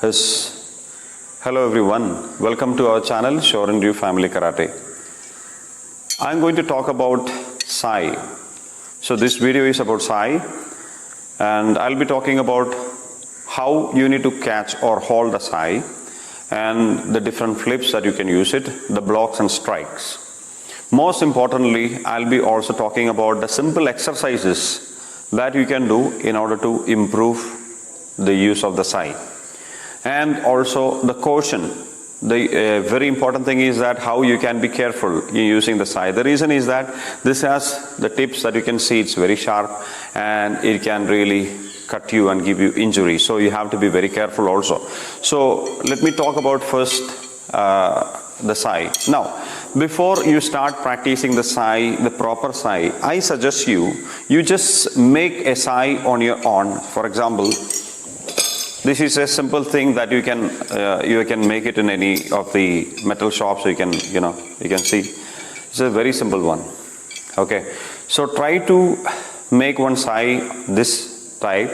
Hello everyone, welcome to our channel Shorinryu Family Karate. I am going to talk about SAI. So this video is about SAI and I'll be talking about how you need to catch or hold the SAI and the different flips that you can use it, the blocks and strikes. Most importantly, I'll be also talking about the simple exercises that you can do in order to improve the use of the SAI. And also the caution. The very important thing is that how you can be careful in using the SAI. The reason is that this has the tips that you can see, it's very sharp and it can really cut you and give you injury. So you have to be very careful also. So let me talk about first the SAI. Now, before you start practicing the SAI, the proper SAI, I suggest you just make a SAI on your own. For example, this is a simple thing that you can make it in any of the metal shops. You can see. It's a very simple one. Okay. So try to make one SAI this type.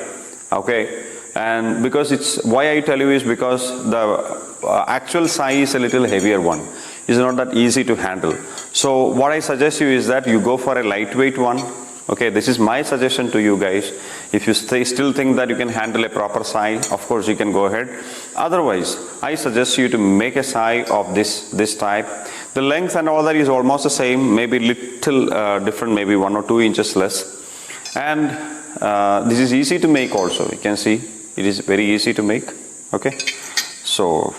Okay. And because it's why I tell you is because the actual SAI is a little heavier one. It's not that easy to handle. So what I suggest you is that you go for a lightweight one. Okay, this is my suggestion to you guys. If you still think that you can handle a proper SAI, of course you can go ahead. Otherwise, I suggest you to make a SAI of this type. The length and all that is almost the same, maybe little different, maybe 1 or 2 inches less. And this is easy to make also. You can see it is very easy to make. Okay, so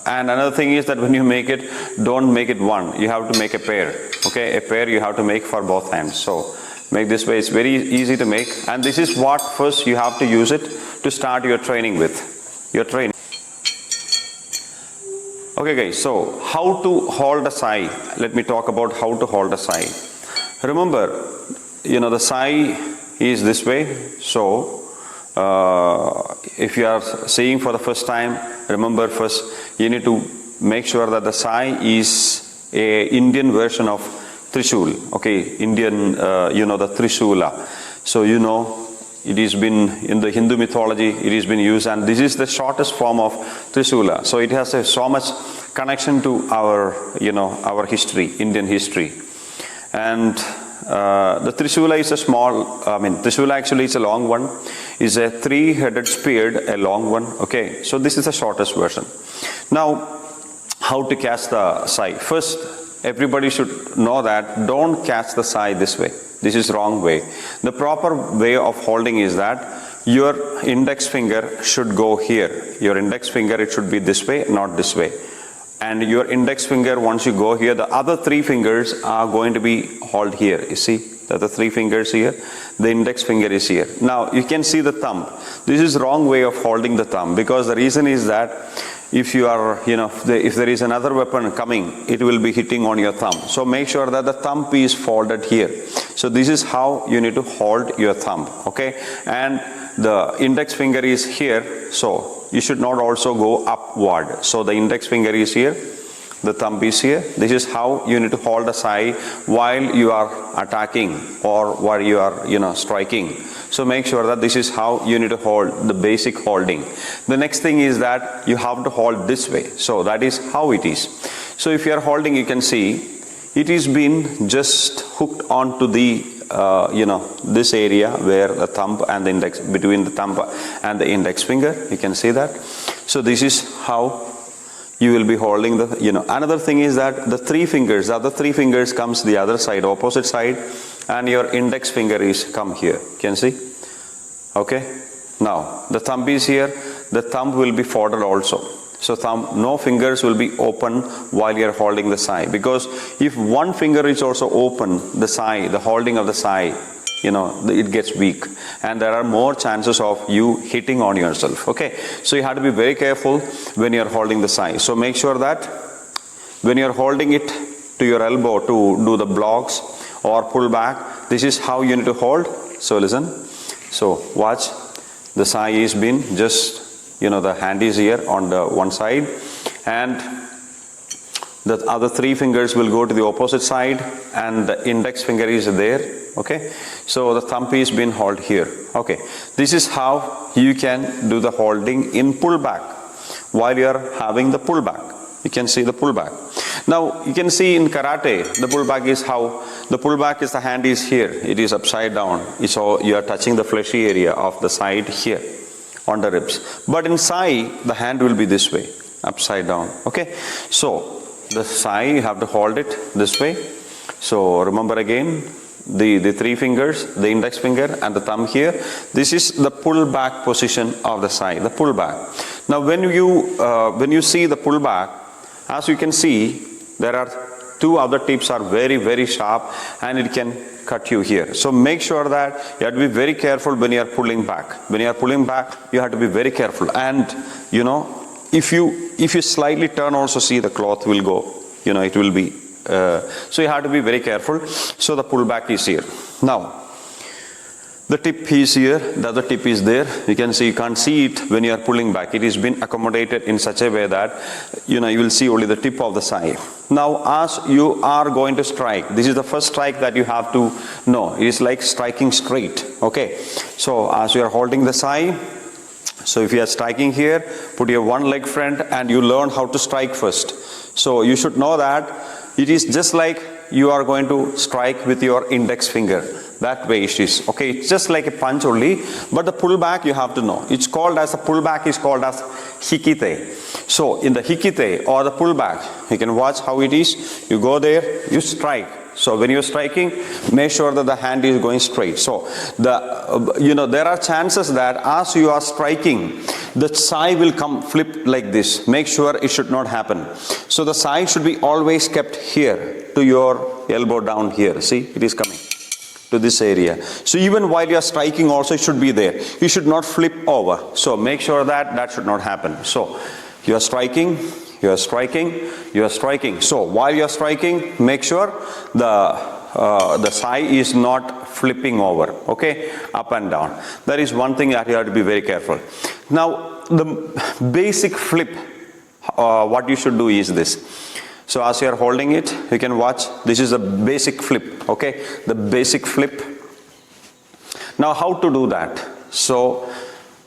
and another thing is that when you make it, don't make it one. You have to make a pair. Okay, a pair you have to make for both hands. So make this way. It's very easy to make. And this is what first you have to use it to start your training with. Your training. Okay guys, so how to hold the SAI. Let me talk about how to hold the SAI. Remember, the SAI is this way. So if you are seeing for the first time, remember first you need to make sure that the SAI is a Indian version of Trishul. Okay, Indian, the Trishula. So it has been in the Hindu mythology, it has been used, and this is the shortest form of Trishula. So it has so much connection to our history, Indian history. And the Trishula is a Trishula actually is a long one. Is a 3-headed spear, a long one. Okay, so this is the shortest version. Now, how to catch the SAI? First, everybody should know that don't catch the SAI this way. This is wrong way. The proper way of holding is that your index finger should go here. Your index finger, it should be this way, not this way. And your index finger, once you go here, the other 3 fingers are going to be held here. You see, the other 3 fingers here, the index finger is here. Now, you can see the thumb. This is wrong way of holding the thumb, because the reason is that if you are, if there is another weapon coming, it will be hitting on your thumb. So make sure that the thumb is folded here. So this is how you need to hold your thumb. Okay, and the index finger is here. So you should not also go upward. So the index finger is here, the thumb is here. This is how you need to hold the SAI while you are attacking or while you are, striking. So make sure that this is how you need to hold, the basic holding. The next thing is that you have to hold this way. So that is how it is. So if you are holding, you can see it is been just hooked onto the this area where the thumb and the index, between the thumb and the index finger, you can see that. So this is how you will be holding the, another thing is that the 3 fingers, the other 3 fingers comes the other side, opposite side, and your index finger is come here. You can see? Okay. Now, the thumb is here, the thumb will be folded also. So no fingers will be open while you are holding the SAI, because if one finger is also open, the SAI, the holding of the SAI, it gets weak and there are more chances of you hitting on yourself. Okay, so you have to be very careful when you are holding the SAI. So make sure that when you are holding it to your elbow to do the blocks or pull back, this is how you need to hold. So listen. So watch, the SAI is been just, the hand is here on the one side, and The other 3 fingers will go to the opposite side and the index finger is there. Okay, so the thumb is being held here. Okay, this is how you can do the holding in pullback while you are having the pullback. You can see the pullback. Now you can see in karate, the pullback is how the pullback is the hand is here. It is upside down. So you are touching the fleshy area of the side here on the ribs. But in SAI, the hand will be this way, upside down. Okay, so the SAI, you have to hold it this way. So remember again, the 3 fingers, the index finger and the thumb here. This is the pull back position of the SAI, the pull back. Now when you see the pull back, as you can see, there are 2 other tips are very, very sharp and it can cut you here. So make sure that you have to be very careful when you are pulling back. When you are pulling back, you have to be very careful. And you know, if you slightly turn also, see the cloth will go, you know, it will be, so you have to be very careful. So the pullback is here. Now, the tip is here, the other tip is there. You can see, you can't see it when you are pulling back. It has been accommodated in such a way that, you know, you will see only the tip of the SAI. Now, as you are going to strike, this is the first strike that you have to know. It is like striking straight. Okay. So, as you are holding the SAI, so if you are striking here, put your one leg front and you learn how to strike first. So, you should know that it is just like you are going to strike with your index finger. That way it is. Okay, it's just like a punch only, but the pullback you have to know. It's called as a pullback is called as Hikkitte. So in the Hikkitte or the pullback, you can watch how it is. You go there, you strike. So when you're striking, make sure that the hand is going straight. So there are chances that as you are striking, the SAI will come flip like this. Make sure it should not happen. So the SAI should be always kept here to your elbow down here. See, it is coming to this area. So even while you are striking also, it should be there. You should not flip over. So make sure that that should not happen. So you are striking, you are striking, you are striking. So while you are striking, make sure the SAI is not flipping over, okay, up and down. That is one thing that you have to be very careful. Now the basic flip, what you should do is this. So as you are holding it, you can watch, this is a basic flip, okay, the basic flip. Now how to do that? So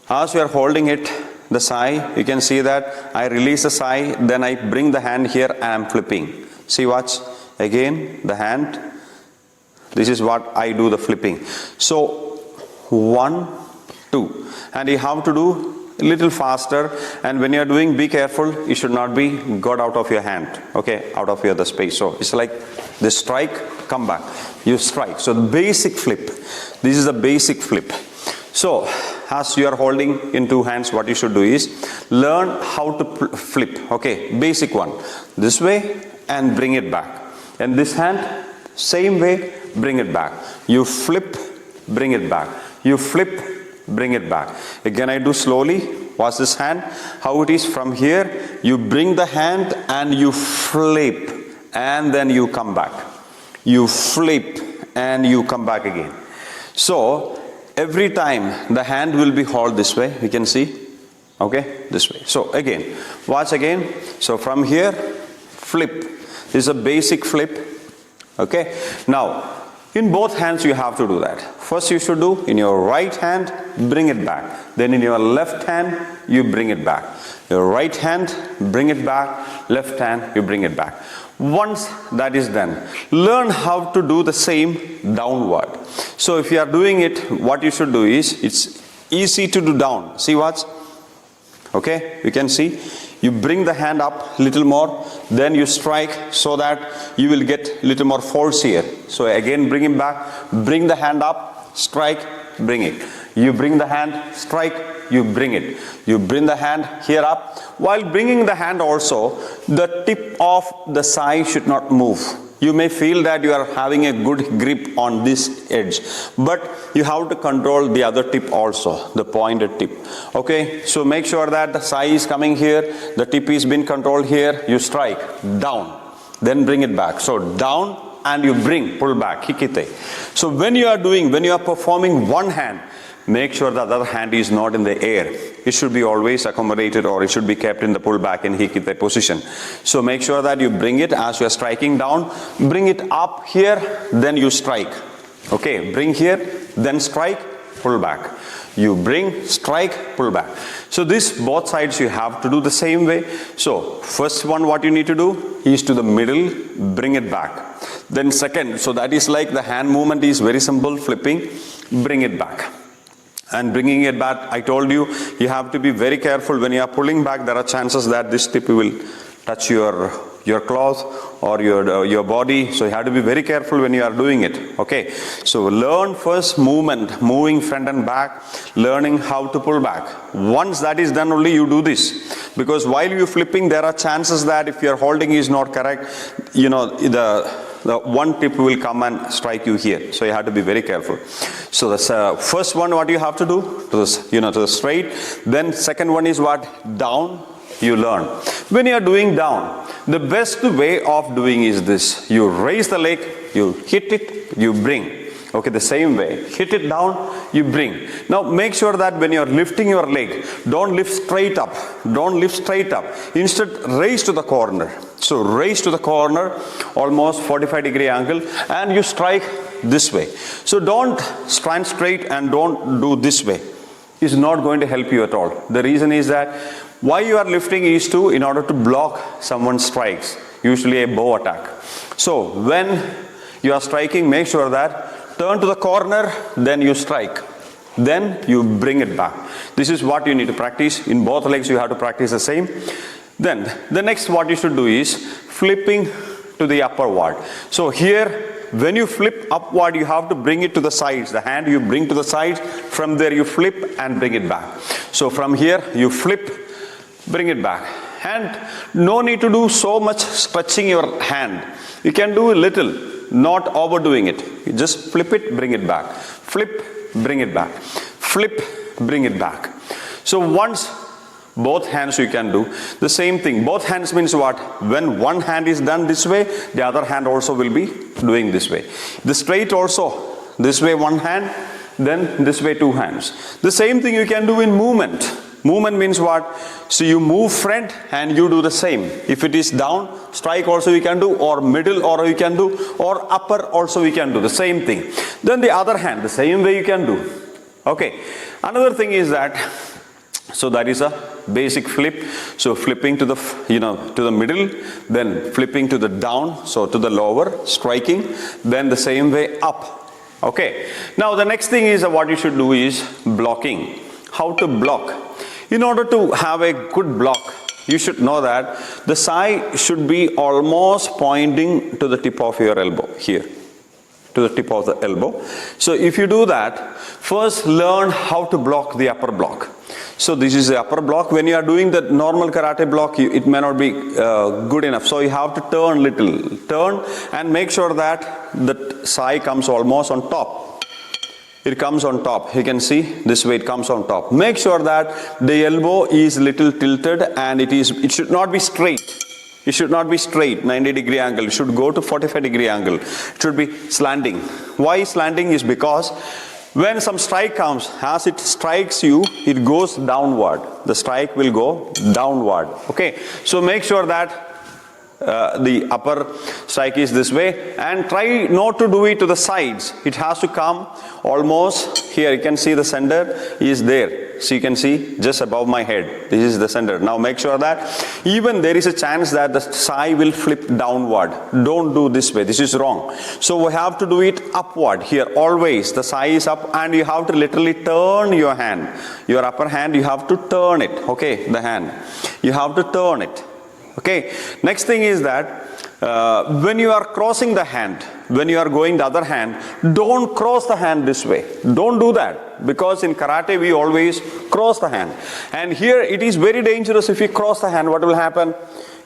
as you are holding it, the SAI, you can see that I release the SAI, then I bring the hand here and I am flipping. See, watch, again the hand, this is what I do the flipping. So 1, 2, and you have to do a little faster, and when you are doing, be careful, it should not be got out of your hand, okay, out of the space. So it's like this strike, come back, you strike. So the basic flip, this is the basic flip. So as you are holding in 2 hands, what you should do is learn how to flip, okay, basic one, this way and bring it back, and this hand same way, bring it back, you flip, bring it back, you flip, bring it back. Again I do slowly. Watch this hand, how it is from here. You bring the hand and you flip and then you come back. You flip and you come back again. So every time the hand will be held this way, you can see, okay, this way. So again, watch again. So from here, flip. This is a basic flip, okay. Now in both hands you have to do that. First you should do in your right hand, bring it back. Then in your left hand, you bring it back. Your right hand, bring it back. Left hand, you bring it back. Once that is done, learn how to do the same downward. So if you are doing it, what you should do is, it's easy to do down. See what? Okay, you can see. You bring the hand up little more, then you strike so that you will get little more force here. So again bring him back, bring the hand up, strike, bring it. You bring the hand, strike, you bring it. You bring the hand here up. While bringing the hand also, the tip of the SAI should not move. You may feel that you are having a good grip on this edge, but you have to control the other tip also, the pointed tip. Okay, so make sure that the SAI is coming here, the tip is being controlled here, you strike, down, then bring it back. So down and you bring, pull back, Hikkitte. So when you are performing one hand, make sure the other hand is not in the air. It should be always accommodated, or it should be kept in the pullback in Hikkitte position. So make sure that you bring it as you are striking down, bring it up here, then you strike. Okay, bring here, then strike, pull back. You bring, strike, pull back. So this both sides you have to do the same way. So first one what you need to do is to the middle, bring it back. Then second, so that is like the hand movement is very simple, flipping, bring it back. And bringing it back, I told you, you have to be very careful when you are pulling back. There are chances that this tip will touch your cloth or your body, so you have to be very careful when you are doing it. Okay, so learn first movement, moving front and back, learning how to pull back. Once that is done, only you do this, because while you flipping, there are chances that if your holding is not correct, you know, the one tip will come and strike you here, so you have to be very careful. So the first one what you have to do to this, to the straight. Then second one is what? Down. You learn. When you are doing down, the best way of doing is this. You raise the leg, you hit it, you bring. Okay, the same way. Hit it down, you bring. Now make sure that when you are lifting your leg, don't lift straight up. Don't lift straight up. Instead, raise to the corner. So raise to the corner, almost 45-degree angle, and you strike this way. So don't stand straight and don't do this way. It's not going to help you at all. The reason is that why you are lifting is in order to block someone's strikes, usually a bow attack. So when you are striking, make sure that turn to the corner, then you strike. Then you bring it back. This is what you need to practice. In both legs you have to practice the same. Then the next what you should do is flipping to the upward. So here, when you flip upward, you have to bring it to the sides. The hand you bring to the sides. From there you flip and bring it back. So from here you flip, bring it back. And no need to do so much stretching your hand. You can do a little, not overdoing it. You just flip it, bring it back. Flip, bring it back. Flip, bring it back. So once both hands you can do the same thing. Both hands means what? When one hand is done this way, the other hand also will be doing this way. The straight also, this way one hand, then this way two hands. The same thing you can do in movement. Movement means what? So you move front and you do the same. If it is down, strike also you can do, or middle or you can do, or upper also you can do, the same thing. Then the other hand, the same way you can do. Okay. Another thing is that, so that is a basic flip. So flipping to the, to the middle, then flipping to the down, so to the lower, striking, then the same way up. Okay. Now the next thing is what you should do is blocking. How to block? In order to have a good block, you should know that the SAI should be almost pointing to the tip of your elbow here, to the tip of the elbow. So if you do that, first learn how to block the upper block. So this is the upper block. When you are doing the normal karate block, it may not be good enough. So you have to turn little, turn and make sure that the SAI comes almost on top. It comes on top. You can see this way it comes on top. Make sure that the elbow is little tilted and it should not be straight. It should not be straight, 90-degree angle. It should go to 45-degree angle. It should be slanting. Why slanting is because when some strike comes, as it strikes you, it goes downward. The strike will go downward. Okay. So make sure that the upper strike is this way, and try not to do it to the sides. It has to come almost here. You can see the center is there. So you can see just above my head. This is the center. Now make sure that even there is a chance that the SAI will flip downward. Don't do this way. This is wrong. So we have to do it upward here always. The SAI is up and you have to literally turn your hand. Your upper hand, you have to turn it. Okay, the hand. You have to turn it. Okay. Next thing is that when you are crossing the hand, when you are going the other hand, don't cross the hand this way. Don't do that, because in karate we always cross the hand. And here it is very dangerous. If you cross the hand, what will happen?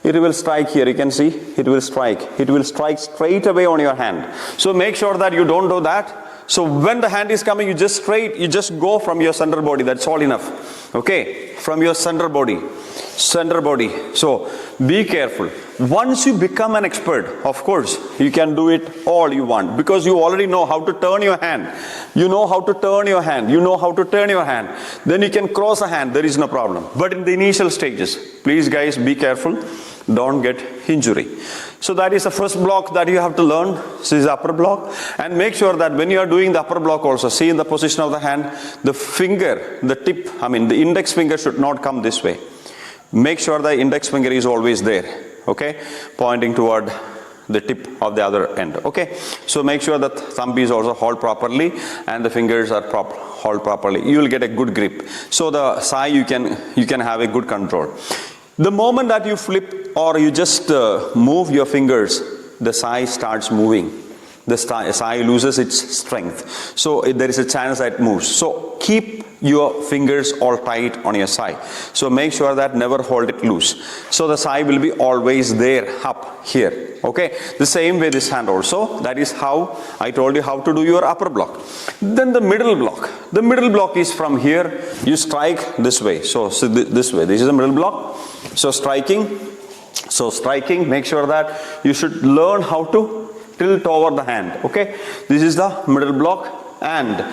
It will strike here. You can see it will strike. It will strike straight away on your hand. So make sure that you don't do that. So when the hand is coming, you just go from your center body. That's all enough. Okay, from your center body. So be careful. Once you become an expert, of course, you can do it all you want, because you already know how to turn your hand. You know how to turn your hand. You know how to turn your hand. Then you can cross a hand. There is no problem. But in the initial stages, please guys, be careful. Don't get injury. So that is the first block that you have to learn. This is the upper block. And make sure that when you are doing the upper block also, see in the position of the hand, the finger, the tip, the index finger should not come this way. Make sure the index finger is always there, okay, pointing toward the tip of the other end, okay. So make sure that thumb is also held properly and the fingers are held properly. You will get a good grip. So the SAI you can have a good control. The moment that you flip or you just move your fingers, the SAI starts moving. The SAI loses its strength. So there is a chance that it moves. So keep your fingers all tight on your SAI. So make sure that never hold it loose. So the SAI will be always there, up here. Okay. The same way this hand also. That is how I told you how to do your upper block. Then the middle block. The middle block is from here. You strike this way. So this way. This is the middle block. So striking, make sure that you should learn how to tilt over the hand. Okay, this is the middle block, and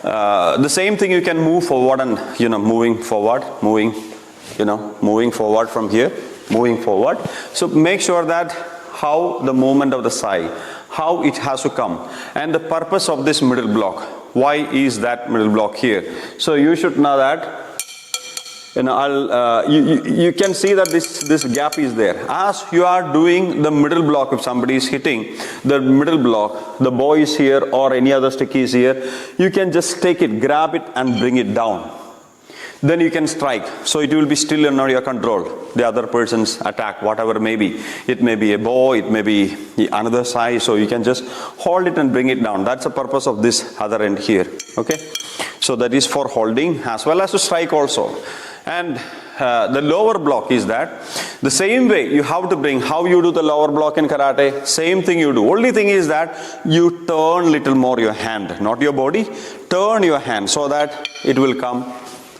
the same thing you can move forward and moving forward from here, moving forward. So make sure that how the movement of the SAI, how it has to come, and the purpose of this middle block. Why is that middle block here? So you should know that. You can see that this gap is there. As you are doing the middle block, if somebody is hitting the middle block, the bow is here or any other stick is here, you can just take it, grab it and bring it down. Then you can strike. So it will be still under your control. The other person's attack, whatever may be. It may be a bow, it may be another SAI. So you can just hold it and bring it down. That's the purpose of this other end here. Okay. So that is for holding as well as to strike also. And the lower block is that the same way you have to bring, how you do the lower block in karate, same thing you do. Only thing is that you turn little more your hand, not your body. Turn your hand so that it will come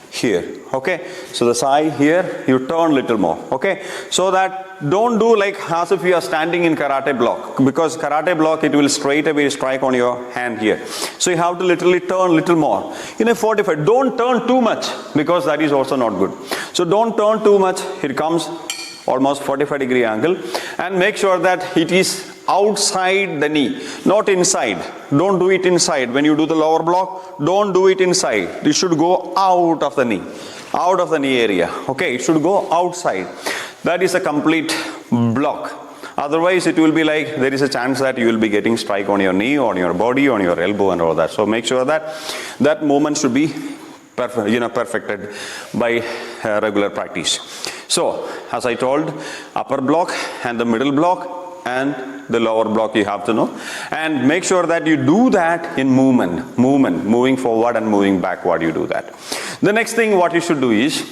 here. Okay, so the SAI here, you turn little more. Okay, so that don't do like as if you are standing in karate block, because karate block it will straight away strike on your hand here. So you have to literally turn little more. In a 45, don't turn too much, because that is also not good. So don't turn too much. It comes almost 45-degree angle, and make sure that it is outside the knee, not inside. Don't do it inside. When you do the lower block, don't do it inside. It should go out of the knee area. Okay, it should go outside. That is a complete block. Otherwise it will be like there is a chance that you will be getting strike on your knee, on your body, on your elbow and all that. So make sure that that movement should be perfected by regular practice. So as I told, upper block and the middle block and the lower block you have to know, and make sure that you do that in moving forward and moving backward. You do that. The next thing what you should do is,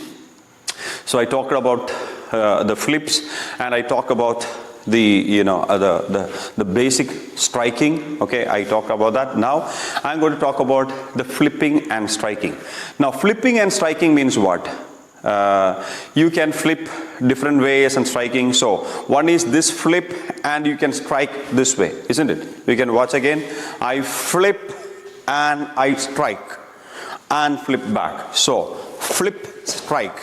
so I talked about the flips, and I talk about the the basic striking. Okay, I talk about that. Now I'm going to talk about the flipping and striking. Now flipping and striking means what? You can flip different ways and striking. So one is this flip, and you can strike this way, isn't it? You can watch again. I flip and I strike and flip back. So flip, strike.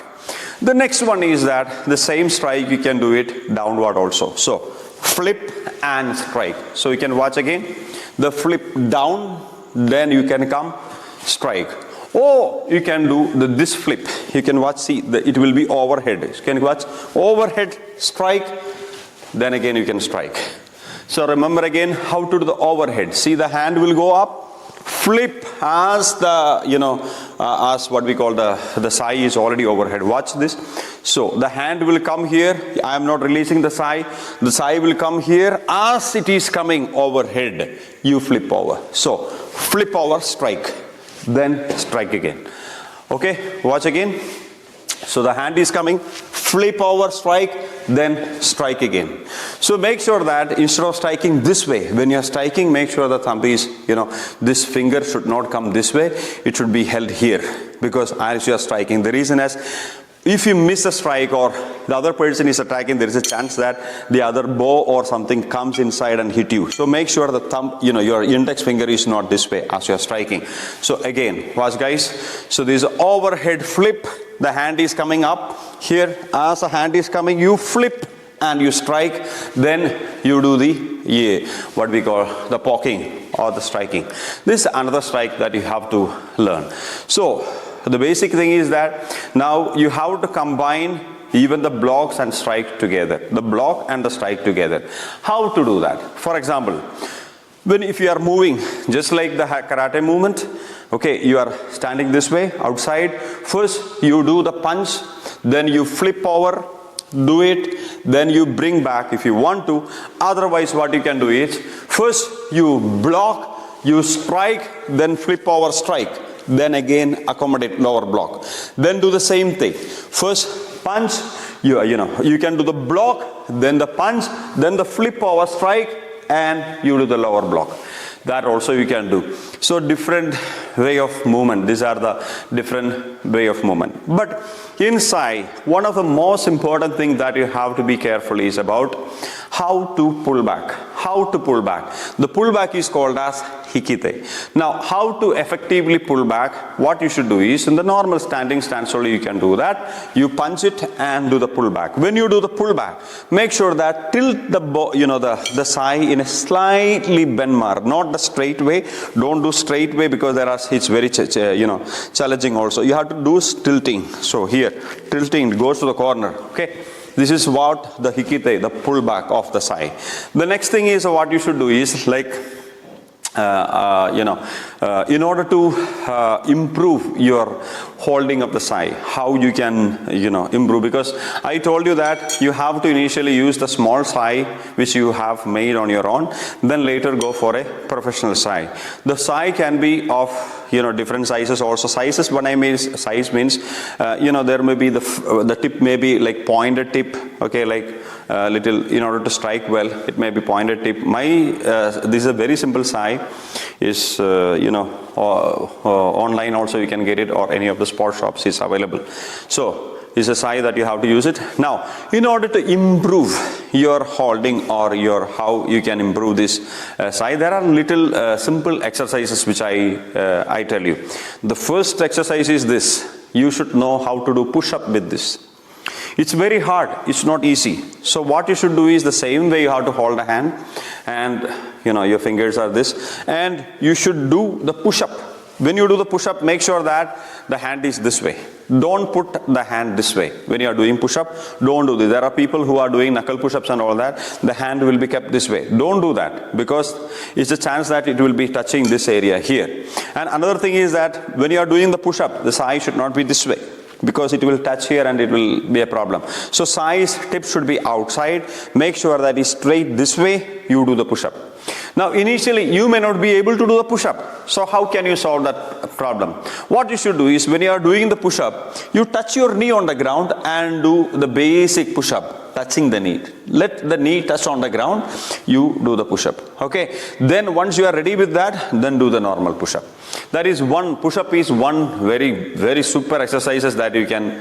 The next one is that the same strike you can do it downward also. So flip and strike. So you can watch again. The flip down, then you can come strike. Or you can do this flip. You can watch, see, it will be overhead. You can watch overhead, strike, then again you can strike. So remember again how to do the overhead. See, the hand will go up, flip as the, as what we call the SAI is already overhead. Watch this. So the hand will come here. I am not releasing the SAI. The SAI will come here. As it is coming overhead, you flip over. So flip over, strike. Then strike again. Okay, watch again. So the hand is coming, flip over, strike, then strike again. So make sure that instead of striking this way, when you are striking, make sure the thumb is, this finger should not come this way, it should be held here, because as you are striking, the reason is, if you miss a strike or the other person is attacking, there is a chance that the other bow or something comes inside and hit you. So make sure the thumb, your index finger is not this way as you are striking. So again, watch guys. So this overhead flip, the hand is coming up here. As the hand is coming, you flip and you strike. Then you do the, what we call the poking or the striking. This is another strike that you have to learn. So the basic thing is that now you have to combine even the blocks and strike together. The block and the strike together. How to do that? For example, if you are moving, just like the karate movement, okay, you are standing this way outside. First you do the punch, then you flip over, do it, then you bring back if you want to. Otherwise what you can do is, first you block, you strike, then flip over, strike. Then again accommodate lower block. Then do the same thing. First punch, you can do the block, then the punch, then the flip over strike, and you do the lower block. That also you can do. So different way of movement. These are the different way of movement. But in SAI, one of the most important things that you have to be careful is about how to pull back. How to pull back. The pullback is called as Hikkitte. Now, how to effectively pull back? What you should do is, in the normal standing stance only you can do that. You punch it and do the pullback. When you do the pullback, make sure that tilt the SAI in a slightly bend manner, not the straight way. Don't do straight way because it's very challenging also. You have to do tilting. So here, tilting goes to the corner. Okay. This is what the Hikkitte, the pullback of the SAI. The next thing is what you should do is like, in order to improve your holding of the SAI, how you can, improve, because I told you that you have to initially use the small SAI which you have made on your own, then later go for a professional SAI. The SAI can be of, different sizes also. Sizes, when I mean size means, there may be the tip may be like pointed tip, okay, like little, in order to strike well, it may be pointed tip. This is a very simple SAI, is, online also you can get it, or any of the sport shops is available. So is a SAI that you have to use it. Now, in order to improve your holding or how you can improve this SAI, there are little simple exercises which I tell you. The first exercise is this. You should know how to do push-up with this. It's very hard. It's not easy. So what you should do is the same way you have to hold a hand, and your fingers are this, and you should do the push-up. When you do the push-up, make sure that the hand is this way. Don't put the hand this way. When you are doing push-up, don't do this. There are people who are doing knuckle push-ups and all that. The hand will be kept this way. Don't do that, because it's a chance that it will be touching this area here. And another thing is that when you are doing the push-up, the SAI should not be this way, because it will touch here and it will be a problem. So SAI's tip should be outside. Make sure that it's straight this way, you do the push-up. Now initially you may not be able to do the push-up. So how can you solve that problem? What you should do is, when you are doing the push-up, you touch your knee on the ground and do the basic push-up, touching the knee. Let the knee touch on the ground, you do the push-up. Okay. Then once you are ready with that, then do the normal push-up. That is one, push-up is one very, very super exercises that you can,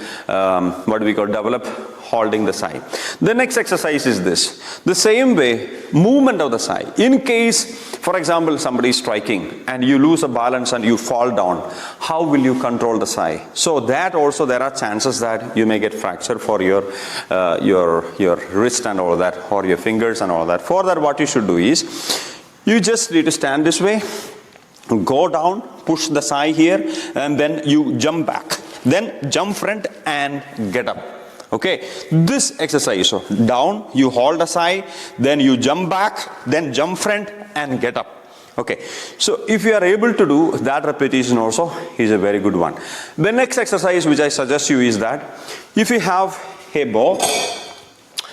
what we call develop holding the SAI. The next exercise is this. The same way, movement of the SAI. In case, for example, somebody is striking and you lose a balance and you fall down, how will you control the SAI? So that also, there are chances that you may get fracture for your wrist and all that, or your fingers and all that. For that, what you should do is, you just need to stand this way, go down, push the SAI here, and then you jump back. Then jump front and get up. Okay, this exercise, so down, you hold the SAI, then you jump back, then jump front and get up. Okay, so if you are able to do that repetition also, is a very good one. The next exercise which I suggest you is that, if you have a bow,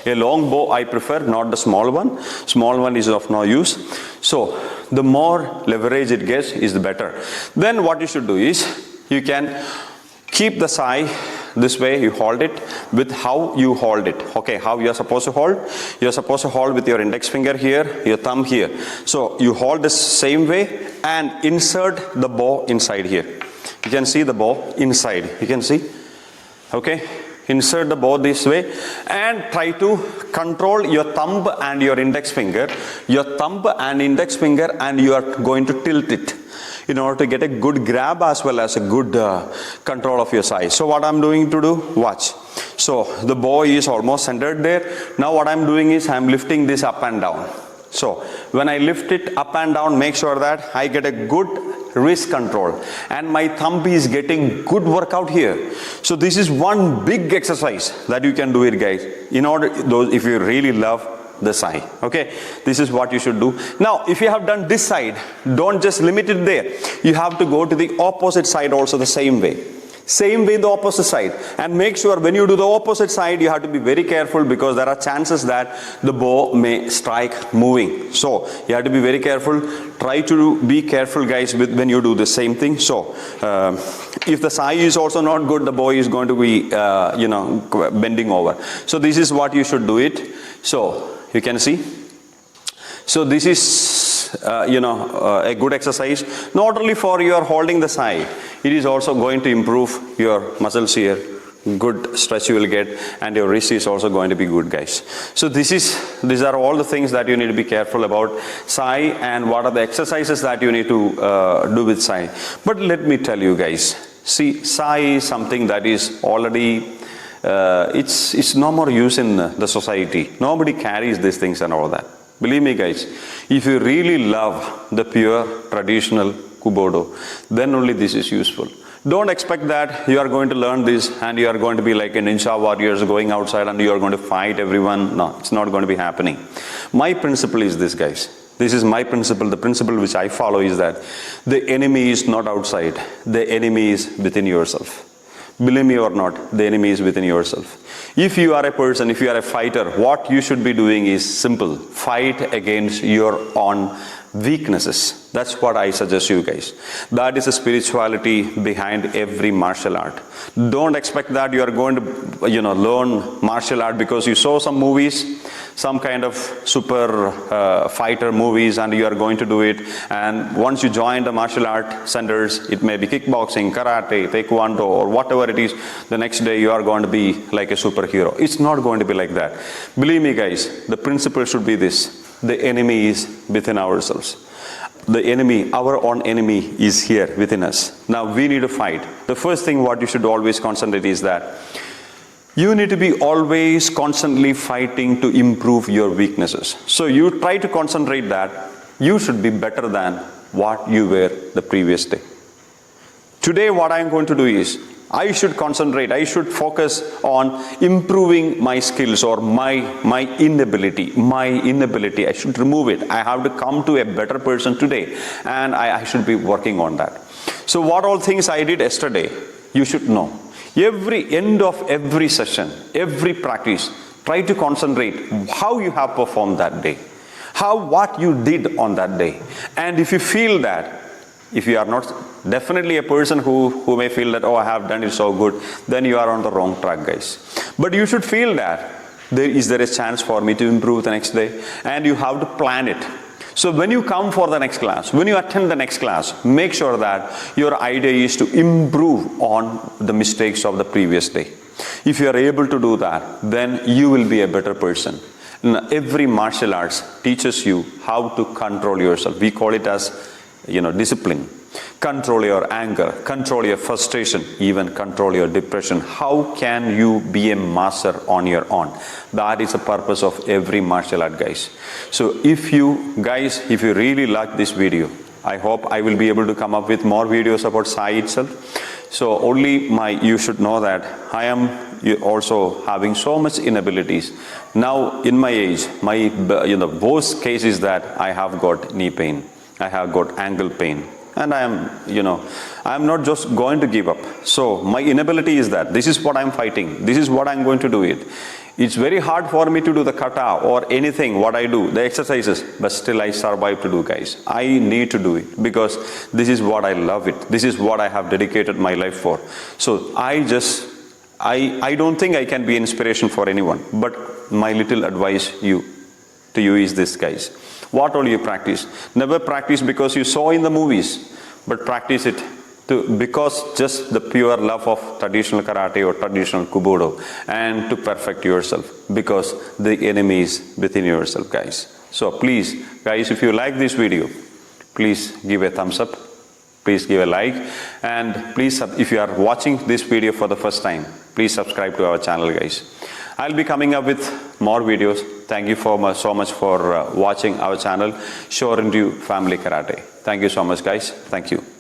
a long bow I prefer, not the small one. Small one is of no use. So the more leverage it gets is the better. Then what you should do is, you can keep the SAI this way, you hold it with how you hold it. Okay, how you are supposed to hold? You are supposed to hold with your index finger here, your thumb here. So you hold the same way and insert the bow inside here. You can see the bow inside. You can see. Okay, insert the bow this way and try to control your thumb and your index finger. Your thumb and index finger, and you are going to tilt it in order to get a good grab as well as a good control of your SAI. So what I'm doing to do, watch. So the bow is almost centered there. Now what I'm doing is I'm lifting this up and down. So when I lift it up and down, make sure that I get a good wrist control and my thumb is getting good workout here. So this is one big exercise that you can do it, guys, in order, those if you really love the SAI. Okay, this is what you should do. Now if you have done this side, don't just limit it there. You have to go to the opposite side also the same way. Same way the opposite side, and make sure when you do the opposite side, you have to be very careful because there are chances that the bow may strike moving. So you have to be very careful. Try to be careful, guys, with when you do the same thing. So if the SAI is also not good, the bow is going to be bending over. So this is what you should do it. So you can see. So this is a good exercise, not only for your holding the SAI, it is also going to improve your muscles here. Good stretch you will get, and your wrist is also going to be good, guys. So these are all the things that you need to be careful about SAI, and what are the exercises that you need to do with SAI. But let me tell you, guys, see, SAI is something that is already it's no more use in the society. Nobody carries these things and all that. Believe me, guys, if you really love the pure traditional Kobudo, then only this is useful. Don't expect that you are going to learn this and you are going to be like a ninja warriors going outside and you are going to fight everyone. No, it's not going to be happening. My principle is this, guys. This is my principle. The principle which I follow is that the enemy is not outside. The enemy is within yourself. Believe me or not, the enemy is within yourself. If you are a person, if you are a fighter, what you should be doing is simple. Fight against your own weaknesses. That's what I suggest you guys. That is the spirituality behind every martial art. Don't expect that you are going to learn martial art because you saw some movies, some kind of super fighter movies, and you are going to do it. And once you join the martial art centers, it may be kickboxing, karate, taekwondo, or whatever it is, the next day you are going to be like a superhero. It's not going to be like that. Believe me, guys, the principle should be this. The enemy is within ourselves. The enemy, our own enemy, is here within us. Now we need to fight. The first thing what you should always concentrate is that you need to be always constantly fighting to improve your weaknesses. So you try to concentrate that you should be better than what you were the previous day. Today what I am going to do is I should concentrate, I should focus on improving my skills or my inability. I should remove it. I have to come to a better person today, and I should be working on that. So what all things I did yesterday, you should know. Every end of every session, every practice, try to concentrate how you have performed that day, what you did on that day. And if you feel that, if you are not definitely a person who may feel that, oh, I have done it so good, then you are on the wrong track, guys. But you should feel that there is a chance for me to improve the next day, and you have to plan it. So when you come for the next class, when you attend the next class, make sure that your idea is to improve on the mistakes of the previous day. If you are able to do that, then you will be a better person. Every martial arts teaches you how to control yourself. We call it as discipline. Control your anger, control your frustration, even control your depression. How can you be a master on your own? That is the purpose of every martial art, guys. So if you really like this video, I hope I will be able to come up with more videos about SAI itself. So you should know that I am also having so much inabilities. Now in my age, worst case is that I have got knee pain. I have got ankle pain, and I am not just going to give up. So my inability is that this is what I'm fighting. This is what I'm going to do it. It's very hard for me to do the kata or anything what I do, the exercises, but still I survive to do, guys. I need to do it because this is what I love it. This is what I have dedicated my life for. So I just I don't think I can be inspiration for anyone, but my little advice to you is this, guys. What all you practice? Never practice because you saw in the movies, but practice it because just the pure love of traditional karate or traditional Kobudo, and to perfect yourself, because the enemy is within yourself, guys. So please, guys, if you like this video, please give a thumbs up, please give a like, and please, if you are watching this video for the first time, please subscribe to our channel, guys. I'll be coming up with more videos. Thank you so much for watching our channel, Shore and You Family Karate. Thank you so much, guys. Thank you.